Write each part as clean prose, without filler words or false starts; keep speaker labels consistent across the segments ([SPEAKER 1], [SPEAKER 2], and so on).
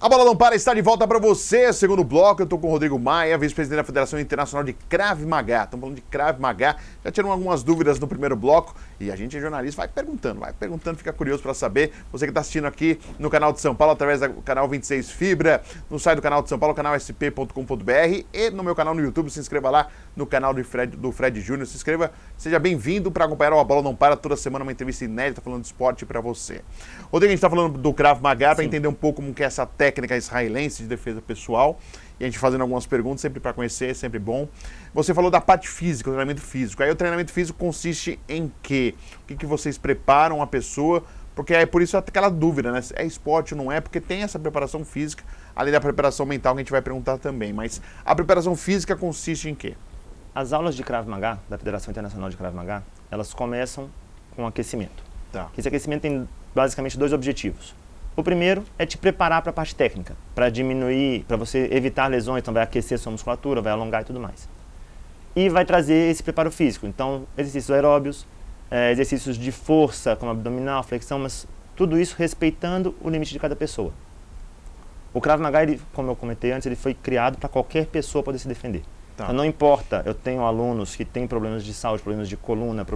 [SPEAKER 1] A Bola Não Para está de volta para você, segundo bloco. Eu estou com o Rodrigo Maia, vice-presidente da Federação Internacional de Krav Maga. Estamos falando de Krav Maga. Já tiveram algumas dúvidas no primeiro bloco e a gente é jornalista, vai perguntando, fica curioso para saber. Você que está assistindo aqui no canal de São Paulo, através do canal 26 Fibra, no site do canal de São Paulo, canal sp.com.br e no meu canal no YouTube, se inscreva lá no canal do Fred Júnior. Se inscreva, seja bem-vindo para acompanhar o A Bola Não Para toda semana, uma entrevista inédita falando de esporte para você. Rodrigo, a gente está falando do Krav Maga para entender um pouco como que é essa técnica israelense de defesa pessoal, e a gente fazendo algumas perguntas, sempre para conhecer, sempre bom. Você falou da parte física, o treinamento físico. Aí o treinamento físico consiste em quê? O que vocês preparam a pessoa? Porque é por isso aquela dúvida, né? É esporte ou não é? Porque tem essa preparação física, além da preparação mental que a gente vai perguntar também. Mas a preparação física consiste em quê?
[SPEAKER 2] As aulas de Krav Maga, da Federação Internacional de Krav Maga, elas começam com aquecimento.
[SPEAKER 1] Tá.
[SPEAKER 2] Esse aquecimento tem basicamente dois objetivos. O primeiro é te preparar para a parte técnica, para diminuir, para você evitar lesões, então vai aquecer sua musculatura, vai alongar e tudo mais. E vai trazer esse preparo físico, então exercícios aeróbios, exercícios de força, como abdominal, flexão, mas tudo isso respeitando o limite de cada pessoa. O Krav Maga, ele, como eu comentei antes, ele foi criado para qualquer pessoa poder se defender.
[SPEAKER 1] Tá.
[SPEAKER 2] Então não importa, eu tenho alunos que têm problemas de saúde, problemas de coluna,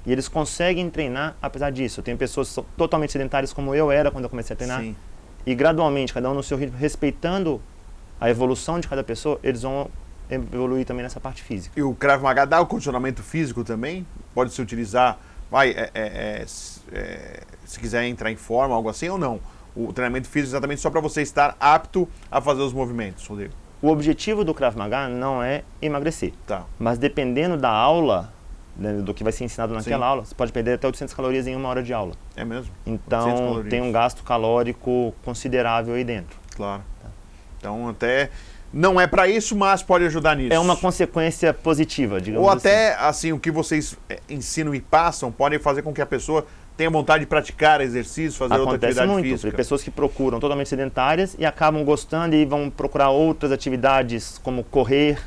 [SPEAKER 2] e eles conseguem treinar apesar disso. Eu tenho pessoas que são totalmente sedentárias como eu era quando eu comecei a treinar. Sim. E gradualmente, cada um no seu ritmo, respeitando a evolução de cada pessoa, eles vão evoluir também nessa parte física.
[SPEAKER 1] E o Krav Maga dá o condicionamento físico também? Pode se utilizar, se quiser entrar em forma, algo assim ou não? O treinamento físico é exatamente só para você estar apto a fazer os movimentos, Rodrigo?
[SPEAKER 2] O objetivo do Krav Maga não é emagrecer.
[SPEAKER 1] Tá.
[SPEAKER 2] Mas dependendo da aula, do que vai ser ensinado naquela aula, você pode perder até 800 calorias em uma hora de aula.
[SPEAKER 1] É mesmo?
[SPEAKER 2] Então tem um gasto calórico considerável aí dentro.
[SPEAKER 1] Claro. Tá. Então até não é para isso, mas pode ajudar nisso.
[SPEAKER 2] É uma consequência positiva, digamos assim.
[SPEAKER 1] Ou até assim, o que vocês ensinam e passam pode fazer com que a pessoa tenha vontade de praticar exercício, fazer outra atividade
[SPEAKER 2] muito,
[SPEAKER 1] física.
[SPEAKER 2] Tem pessoas que procuram totalmente sedentárias e acabam gostando e vão procurar outras atividades como correr,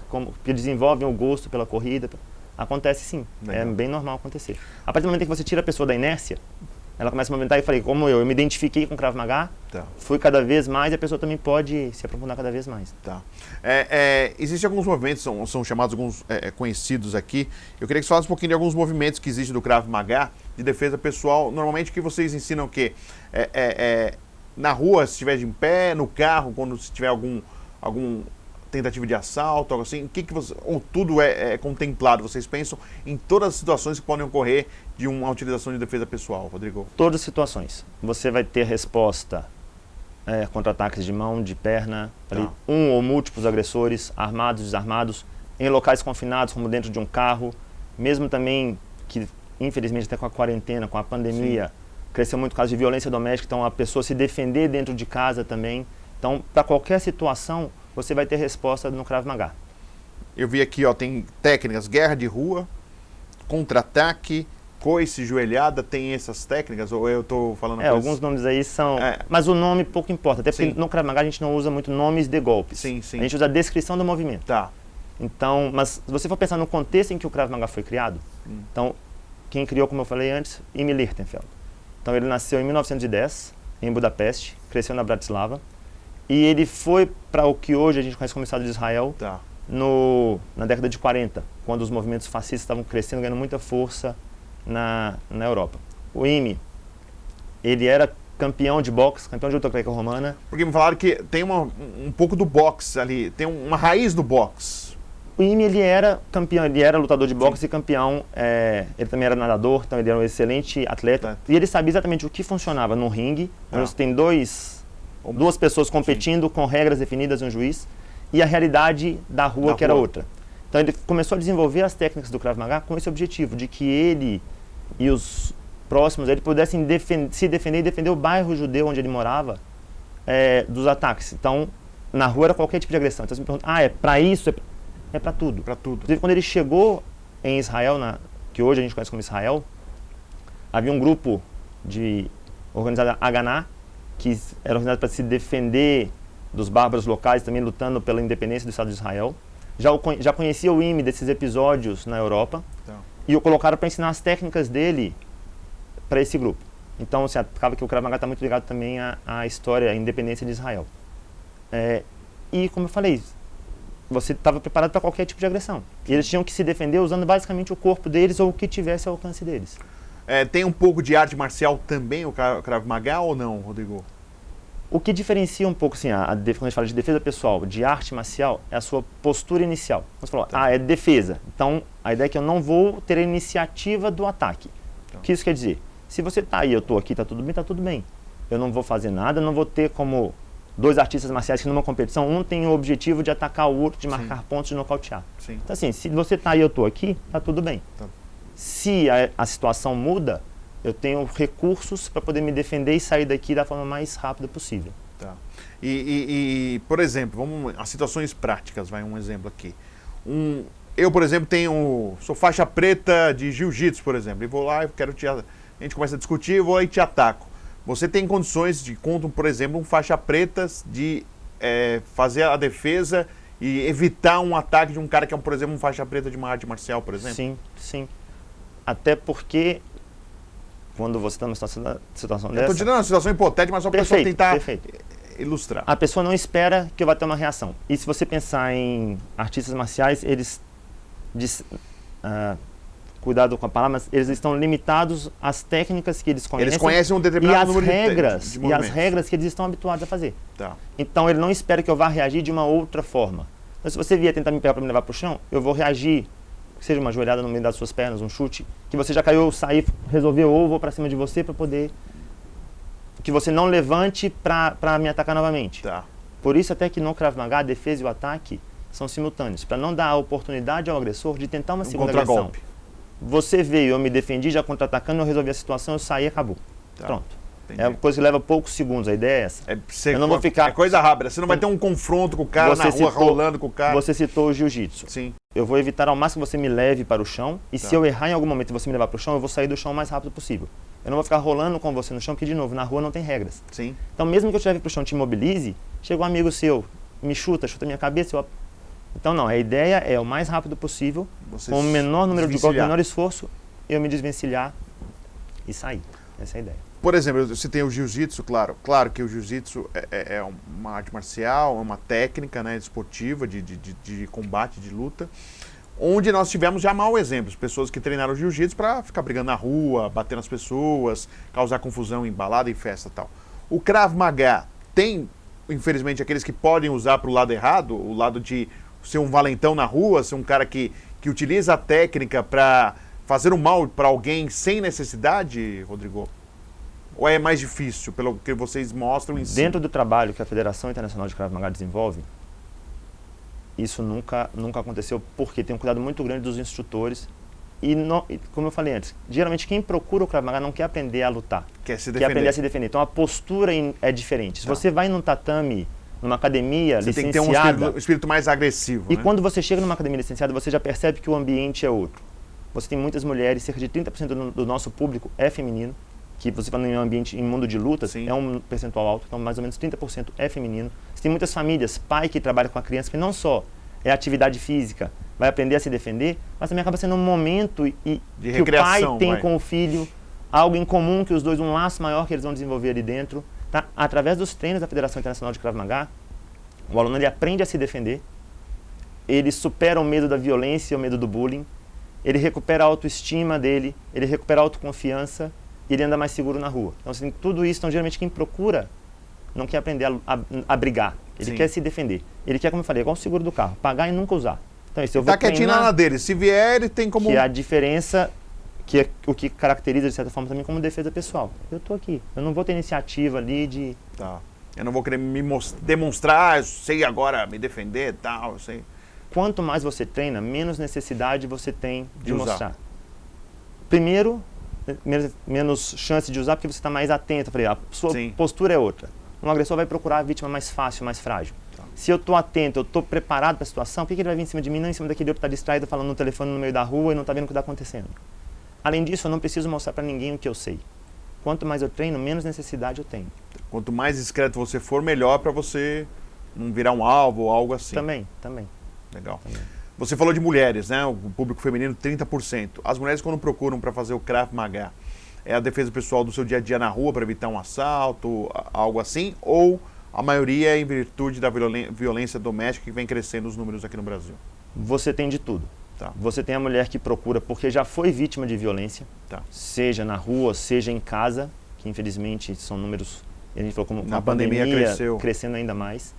[SPEAKER 2] que desenvolvem o gosto pela corrida. Acontece sim, é bem normal acontecer. A partir do momento que você tira a pessoa da inércia, ela começa a movimentar e falei, como eu me identifiquei com o Krav Maga, fui cada vez mais e a pessoa também pode se aprofundar cada vez mais.
[SPEAKER 1] Tá. Existem alguns movimentos, são chamados alguns conhecidos aqui. Eu queria que você falasse um pouquinho de alguns movimentos que existem do Krav Maga de defesa pessoal. Normalmente o que vocês ensinam o quê? Na rua, se estiver de em pé, no carro, quando se tiver algum tentativa de assalto, algo assim, ou tudo é contemplado? Vocês pensam em todas as situações que podem ocorrer de uma utilização de defesa pessoal, Rodrigo?
[SPEAKER 2] Todas as situações. Você vai ter resposta contra ataques de mão, de perna, um ou múltiplos agressores, armados, desarmados, em locais confinados, como dentro de um carro, mesmo também que, infelizmente, até com a quarentena, com a pandemia, cresceu muito o caso de violência doméstica, então a pessoa se defender dentro de casa também. Então, para qualquer situação, você vai ter resposta no Krav Maga.
[SPEAKER 1] Eu vi aqui, tem técnicas, guerra de rua, contra-ataque, coice, joelhada, tem essas técnicas? Ou eu estou falando...
[SPEAKER 2] alguns nomes aí são... Mas o nome pouco importa, até porque no Krav Maga a gente não usa muito nomes de golpes.
[SPEAKER 1] Sim, sim.
[SPEAKER 2] A gente usa a descrição do movimento.
[SPEAKER 1] Tá.
[SPEAKER 2] Então, mas se você for pensar no contexto em que o Krav Maga foi criado, então, quem criou, como eu falei antes, Emil Lichtenfeld. Então, ele nasceu em 1910, em Budapeste, cresceu na Bratislava, e ele foi para o que hoje a gente conhece como Estado de Israel, na década de 40, quando os movimentos fascistas estavam crescendo, ganhando muita força na Europa. O IME, ele era campeão de boxe, campeão de luta greco-romana.
[SPEAKER 1] Porque me falaram que tem um pouco do boxe ali, tem uma raiz do boxe.
[SPEAKER 2] O IME, ele era campeão, ele era lutador de boxe e campeão, ele também era nadador, então ele era um excelente atleta. E ele sabia exatamente o que funcionava no ringue, onde você tem duas pessoas competindo com regras definidas, um juiz, e a realidade da rua, que era outra. Então ele começou a desenvolver as técnicas do Krav Maga com esse objetivo, de que ele e os próximos ele pudessem se defender e defender o bairro judeu onde ele morava dos ataques. Então, na rua era qualquer tipo de agressão. Então você me pergunta, é para isso? É para tudo.
[SPEAKER 1] Para tudo.
[SPEAKER 2] Inclusive, quando ele chegou em Israel, que hoje a gente conhece como Israel, havia um grupo organizado Haganá, que era organizado para se defender dos bárbaros locais, também lutando pela independência do Estado de Israel. Já conhecia o IME desses episódios na Europa, e o colocaram para ensinar as técnicas dele para esse grupo. Então, acaba que o Krav Maga está muito ligado também à história, à independência de Israel. E, como eu falei, você estava preparado para qualquer tipo de agressão. E eles tinham que se defender usando basicamente o corpo deles ou o que tivesse ao alcance deles.
[SPEAKER 1] Tem um pouco de arte marcial também, o Krav Maga, ou não, Rodrigo?
[SPEAKER 2] O que diferencia um pouco, assim, quando a gente fala de defesa pessoal, de arte marcial, é a sua postura inicial. Você falou, é defesa. Então, a ideia é que eu não vou ter a iniciativa do ataque. O que isso quer dizer? Se você está aí, eu estou aqui, está tudo bem. Eu não vou fazer nada, não vou ter como dois artistas marciais que numa competição, um tem o objetivo de atacar o outro, de marcar pontos, de nocautear.
[SPEAKER 1] Sim.
[SPEAKER 2] Então, assim, se você está aí, eu estou aqui, está tudo bem. Se a situação muda, eu tenho recursos para poder me defender e sair daqui da forma mais rápida possível.
[SPEAKER 1] Tá. Por exemplo, vamos a situações práticas, vai um exemplo aqui. Eu, por exemplo, sou faixa preta de jiu-jitsu, por exemplo, e vou lá, a gente começa a discutir, eu vou lá e te ataco. Você tem condições por exemplo, um faixa preta de fazer a defesa e evitar um ataque de um cara que é, por exemplo, um faixa preta de uma arte marcial, por exemplo?
[SPEAKER 2] Sim, sim. Até porque quando você está numa situação dessa...
[SPEAKER 1] Eu estou tirando uma situação hipotética, mas só para a pessoa tentar ilustrar.
[SPEAKER 2] A pessoa não espera que eu vá ter uma reação. E se você pensar em artistas marciais, eles... cuidado com a palavra, mas eles estão limitados às técnicas que eles conhecem.
[SPEAKER 1] Eles conhecem um determinado número
[SPEAKER 2] e as regras que eles estão habituados a fazer.
[SPEAKER 1] Tá.
[SPEAKER 2] Então ele não espera que eu vá reagir de uma outra forma. Então, se você vier tentar me pegar para me levar para o chão, eu vou reagir, que seja uma joelhada no meio das suas pernas, um chute, que você já caiu, sair, resolveu, ou vou para cima de você para poder... que você não levante para me atacar novamente.
[SPEAKER 1] Tá.
[SPEAKER 2] Por isso até que no Krav Maga, a defesa e o ataque são simultâneos, para não dar a oportunidade ao agressor de tentar uma segunda agressão. Você veio, eu me defendi, já contra-atacando, eu resolvi a situação, eu saí e acabou. Tá. Pronto. Entendi. É uma coisa que leva poucos segundos, a ideia é essa. Eu não vou ficar...
[SPEAKER 1] É coisa rápida, você não vai ter um confronto com o cara na rua, rolando com o cara.
[SPEAKER 2] Você citou o jiu-jitsu.
[SPEAKER 1] Sim.
[SPEAKER 2] Eu vou evitar ao máximo que você me leve para o chão, e se eu errar em algum momento e você me levar para o chão, eu vou sair do chão o mais rápido possível. Eu não vou ficar rolando com você no chão, porque, de novo, na rua não tem regras.
[SPEAKER 1] Sim.
[SPEAKER 2] Então, mesmo que eu te leve para o chão e te imobilize, chega um amigo seu, me chuta minha cabeça, Então, não, a ideia é o mais rápido possível, com o menor número de golpes, o menor esforço, eu me desvencilhar e sair. Essa é a ideia.
[SPEAKER 1] Por exemplo, você tem o jiu-jitsu, claro que o jiu-jitsu é uma arte marcial, é uma técnica, né, esportiva, de combate, de luta, onde nós tivemos já mau exemplos, pessoas que treinaram jiu-jitsu para ficar brigando na rua, bater nas pessoas, causar confusão em balada e festa e tal. O Krav Maga tem, infelizmente, aqueles que podem usar para o lado errado, o lado de ser um valentão na rua, ser um cara que utiliza a técnica para fazer o mal para alguém sem necessidade, Rodrigo? Ou é mais difícil, pelo que vocês mostram em si?
[SPEAKER 2] Dentro do trabalho que a Federação Internacional de Krav Maga desenvolve, isso nunca aconteceu, porque tem um cuidado muito grande dos instrutores. E, como eu falei antes, geralmente quem procura o Krav Maga não quer aprender a lutar.
[SPEAKER 1] Quer se defender.
[SPEAKER 2] Quer aprender a se defender. Então a postura é diferente. Se você vai num tatame, numa academia
[SPEAKER 1] você
[SPEAKER 2] licenciada...
[SPEAKER 1] Você tem que ter um espírito mais agressivo.
[SPEAKER 2] E quando você chega numa academia licenciada, você já percebe que o ambiente é outro. Você tem muitas mulheres, cerca de 30% do nosso público é feminino, que você fala em um ambiente, em mundo de lutas, é um percentual alto, então mais ou menos 30% é feminino. Você tem muitas famílias, pai que trabalha com a criança, que não só é atividade física, vai aprender a se defender, mas também acaba sendo um momento que o pai tem com o filho, algo em comum que os dois, um laço maior que eles vão desenvolver ali dentro. Tá? Através dos treinos da Federação Internacional de Krav Maga, o aluno ele aprende a se defender, ele supera o medo da violência e o medo do bullying, ele recupera a autoestima dele, ele recupera a autoconfiança e ele anda mais seguro na rua. Então, assim, tudo isso, então, geralmente quem procura não quer aprender a brigar, ele quer se defender. Ele quer, como eu falei, igual o seguro do carro, pagar e nunca usar. Então, isso eu vou
[SPEAKER 1] quietinho na dele, se vier, ele tem como...
[SPEAKER 2] Que é a diferença, que é o que caracteriza, de certa forma, também como defesa pessoal. Eu estou aqui, eu não vou ter iniciativa ali de...
[SPEAKER 1] Tá. Eu não vou querer demonstrar, eu sei agora me defender e tal, eu sei...
[SPEAKER 2] Quanto mais você treina, menos necessidade você tem de mostrar. Primeiro, menos chance de usar porque você está mais atento. A sua postura é outra. Um agressor vai procurar a vítima mais fácil, mais frágil. Tá. Se eu estou atento, eu estou preparado para a situação, por que ele vai vir em cima de mim, não em cima daquele outro que está distraído falando no telefone no meio da rua e não está vendo o que está acontecendo? Além disso, eu não preciso mostrar para ninguém o que eu sei. Quanto mais eu treino, menos necessidade eu tenho.
[SPEAKER 1] Quanto mais discreto você for, melhor para você não virar um alvo ou algo assim.
[SPEAKER 2] Também.
[SPEAKER 1] Legal. Você falou de mulheres, né? O público feminino 30%. As mulheres quando procuram para fazer o Krav Maga, é a defesa pessoal do seu dia a dia na rua para evitar um assalto, algo assim? Ou a maioria é em virtude da violência doméstica que vem crescendo os números aqui no Brasil?
[SPEAKER 2] Você tem de tudo.
[SPEAKER 1] Tá.
[SPEAKER 2] Você tem a mulher que procura porque já foi vítima de violência,
[SPEAKER 1] Tá.
[SPEAKER 2] seja na rua, seja em casa, que infelizmente são números, a gente falou como
[SPEAKER 1] a pandemia
[SPEAKER 2] crescendo ainda mais.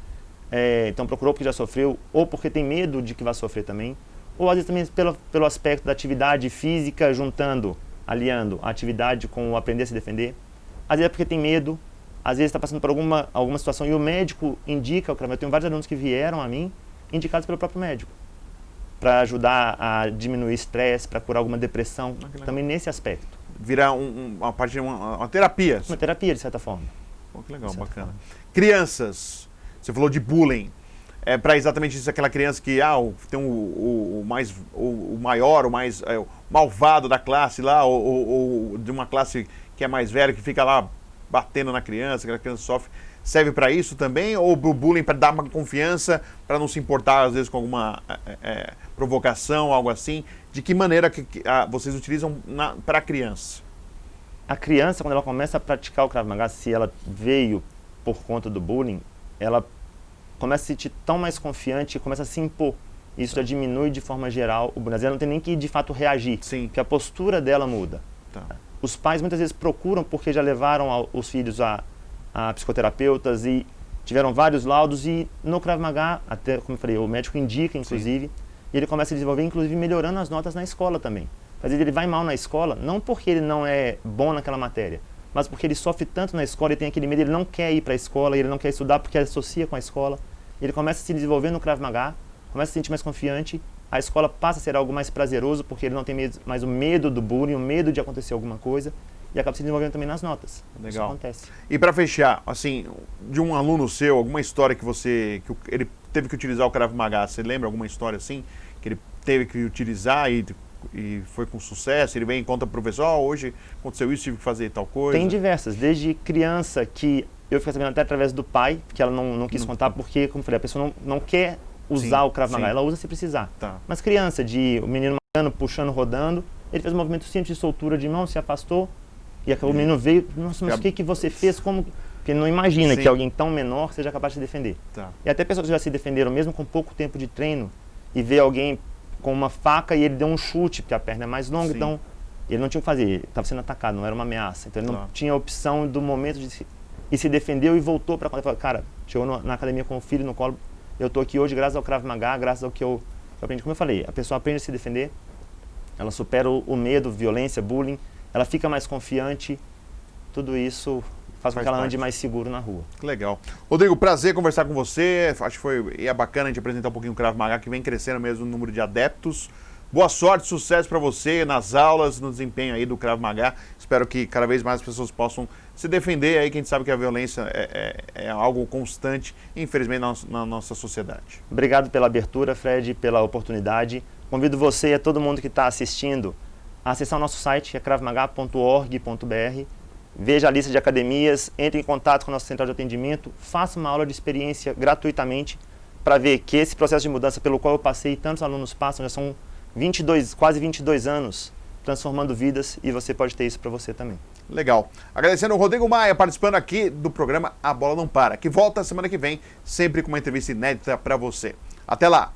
[SPEAKER 2] Então procurou porque já sofreu, ou porque tem medo de que vai sofrer também, ou às vezes também pelo aspecto da atividade física, aliando a atividade com o aprender a se defender. Às vezes é porque tem medo, às vezes está passando por alguma situação e o médico indica o Krav Maga. Eu tenho vários alunos que vieram a mim, indicados pelo próprio médico, para ajudar a diminuir estresse, para curar alguma depressão, também nesse aspecto.
[SPEAKER 1] Virar uma parte de uma terapia.
[SPEAKER 2] Uma terapia, de certa forma.
[SPEAKER 1] Pô, que legal, bacana. Crianças, você falou de bullying. É para exatamente isso, aquela criança que tem o maior, o mais o malvado da classe lá, ou de uma classe que é mais velha, que fica lá batendo na criança, que a criança sofre. Serve para isso também? Ou o bullying para dar uma confiança, para não se importar às vezes com alguma provocação, algo assim? De que maneira que vocês utilizam para a criança?
[SPEAKER 2] A criança, quando ela começa a praticar o Krav Maga, se ela veio por conta do bullying, ela começa a se sentir tão mais confiante e começa a se impor. Isso já diminui de forma geral o bullying. Ela não tem nem que de fato reagir, porque a postura dela muda.
[SPEAKER 1] Tá.
[SPEAKER 2] Os pais muitas vezes procuram porque já levaram os filhos a psicoterapeutas e tiveram vários laudos, e no Krav Maga, até como eu falei, o médico indica inclusive, e ele começa a desenvolver, inclusive melhorando as notas na escola também. Às vezes ele vai mal na escola, não porque ele não é bom naquela matéria, mas porque ele sofre tanto na escola e tem aquele medo, ele não quer ir para a escola, ele não quer estudar porque associa com a escola. Ele começa a se desenvolver no Krav Maga, começa a se sentir mais confiante, a escola passa a ser algo mais prazeroso porque ele não tem mais o medo do bullying, o medo de acontecer alguma coisa, e acaba se desenvolvendo também nas notas.
[SPEAKER 1] Legal.
[SPEAKER 2] Isso acontece.
[SPEAKER 1] E para fechar, assim, de um aluno seu, alguma história que ele teve que utilizar o Krav Maga, você lembra alguma história assim, que ele teve que utilizar e foi com sucesso? Ele vem e conta pro professor, hoje aconteceu isso, tive que fazer tal coisa?
[SPEAKER 2] Tem diversas, desde criança que eu fiquei sabendo até através do pai, que ela não quis contar porque, como eu falei, a pessoa não quer usar o Krav Maga, ela usa se precisar.
[SPEAKER 1] Tá.
[SPEAKER 2] Mas criança, o menino matando, puxando, rodando, ele fez um movimento simples de soltura de mão, se afastou, e o menino veio, nossa, mas o que você fez? Como? Porque ele não imagina que alguém tão menor seja capaz de se defender.
[SPEAKER 1] Tá.
[SPEAKER 2] E até pessoas que já se defenderam, mesmo com pouco tempo de treino, e ver alguém com uma faca e ele deu um chute, porque a perna é mais longa, então ele não tinha o que fazer, ele estava sendo atacado, não era uma ameaça. Então ele não tinha a opção do momento e se defendeu e voltou para conta. Cara, chegou na academia com o filho no colo, eu estou aqui hoje graças ao Krav Maga, graças ao que eu aprendi. Como eu falei, a pessoa aprende a se defender, ela supera o medo, violência, bullying, ela fica mais confiante, tudo isso faz com que ela ande mais seguro na rua.
[SPEAKER 1] Que legal. Rodrigo, prazer conversar com você. Acho que é bacana a gente apresentar um pouquinho o Krav Maga, que vem crescendo mesmo o número de adeptos. Boa sorte, sucesso para você nas aulas, no desempenho aí do Krav Maga. Espero que cada vez mais as pessoas possam se defender aí, que a gente sabe que a violência é algo constante, infelizmente, na nossa sociedade.
[SPEAKER 2] Obrigado pela abertura, Fred, pela oportunidade. Convido você e a todo mundo que está assistindo a acessar o nosso site, que é kravmaga.org.br. Veja a lista de academias, entre em contato com a nossa central de atendimento, faça uma aula de experiência gratuitamente para ver que esse processo de mudança pelo qual eu passei e tantos alunos passam, já são quase 22 anos transformando vidas, e você pode ter isso para você também.
[SPEAKER 1] Legal. Agradecendo o Rodrigo Maia participando aqui do programa A Bola Não Para, que volta semana que vem, sempre com uma entrevista inédita para você. Até lá!